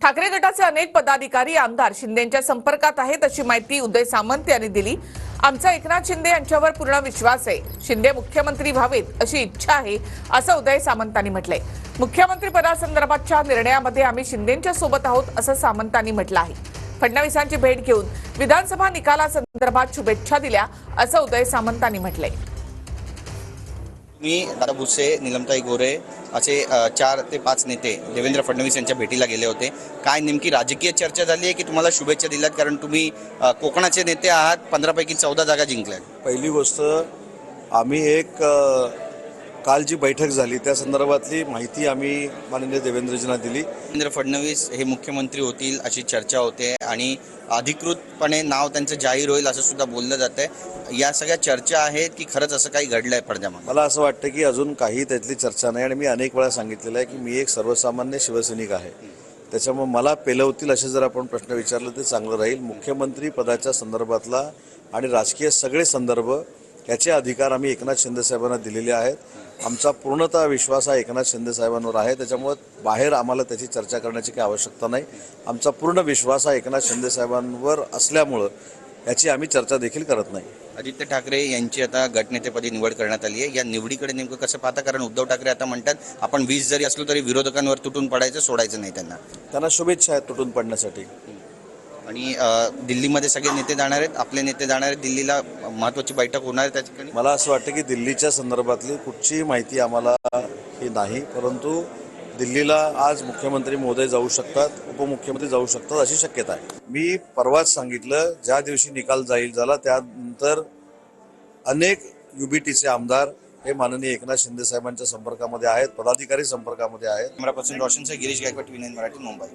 ठाकरे गटाचे अनेक पदाधिकारी आमदार शिंदेंच्या संपर्कात आहेत अशी माहिती उदय सामंत यांनी दिली। आमचा एकनाथ शिंदे यांच्यावर पूर्ण विश्वास आहे। शिंदे मुख्यमंत्री व्हावेत अशी इच्छा आहे असं उदय सामंतांनी म्हटलंय। मुख्यमंत्री पदासंदर्भातच्या निर्णयामध्ये आम्ही शिंदेंच्या सोबत आहोत असं सामंतांनी म्हटलं आहे। फडणवीसांची भेट घेऊन विधानसभा निकालासंदर्भात शुभेच्छा दिल्या असं उदय सामंतांनी म्हटलंय। मी दादा भुसे, नीलमताई गोरे असे 4 ते 5 नेते देवेंद्र फडणवीस यांच्या भेटीला गेले होते। काय नेमकी राजकीय चर्चा झाली आहे की तुम्हाला शुभेच्छा दिल्यात, कारण तुम्ही कोकणाचे नेते आहात, 15 पैकी 14 जागा जिंकल्यात? पहिली गोष्ट, आम्ही एक काल जी बैठक झाली त्या संदर्भातली माहिती आम्ही माननीय देवेंद्रजींना दिली। देवेंद्र फडणवीस हे मुख्यमंत्री होतील अशी चर्चा होते आणि अधिकृतपणे नाव त्यांचं जाहीर होईल असं सुद्धा बोललं जातंय। या सगळ्या चर्चा आहेत की खरंच असं काही घडलंय पडद्यामागे? मला असं वाटतं की अजून काही त्यातली चर्चा नाही आणि मी अनेक वेळा सांगितलेलं आहे की मी एक सर्वसामान्य शिवसैनिक आहे। त्याच्यामुळे मला पेलवतील असे जर आपण प्रश्न विचारले तर चांगलं राहील। मुख्यमंत्री पदाच्या संदर्भातला आणि राजकीय सगळे संदर्भ याचे अधिकार आम्ही एकनाथ शिंदे साहेबांना दिलेले आहेत। आमचा पूर्णतः विश्वास हा एकनाथ शिंदे साहेबांवर आहे, त्याच्यामुळे बाहेर आम्हाला त्याची चर्चा करण्याची काही आवश्यकता नाही। आमचा पूर्ण विश्वास हा एकनाथ शिंदे साहेबांवर असल्यामुळं याची आम्ही चर्चा देखील करत नाही। आदित्य ठाकरे यांची आता गटनेतेपदी निवड करण्यात आली आहे। या निवडीकडे नेमकं कसं पाहता? कारण उद्धव ठाकरे आता म्हणतात आपण 20 जरी असलो तरी विरोधकांवर तुटून पडायचं, सोडायचं नाही त्यांना शुभेच्छा आहेत तुटून पडण्यासाठी। आणि दिल्लीमध्ये सगळे नेते जाणार आहेत, आपले नेते जाणार आहेत दिल्लीला, महत्त्वाची बैठक होणार आहे त्या ठिकाणी। मला असं वाटतं की दिल्लीच्या संदर्भातली कुठचीही माहिती आम्हाला ही नाही, परंतु दिल्लीला आज मुख्यमंत्री महोदय जाऊ शकतात, उपमुख्यमंत्री जाऊ शकतात अशी शक्यता आहे। मी परवाच सांगितलं, ज्या दिवशी निकाल जाहीर झाला त्यानंतर अनेक युबीटीचे आमदार हे माननीय एकनाथ शिंदे साहेबांच्या संपर्कामध्ये आहेत, पदाधिकारी संपर्कामध्ये आहेत। Camera person Roshan sir, Girish Gaikwad, TV9 Marathi, Mumbai.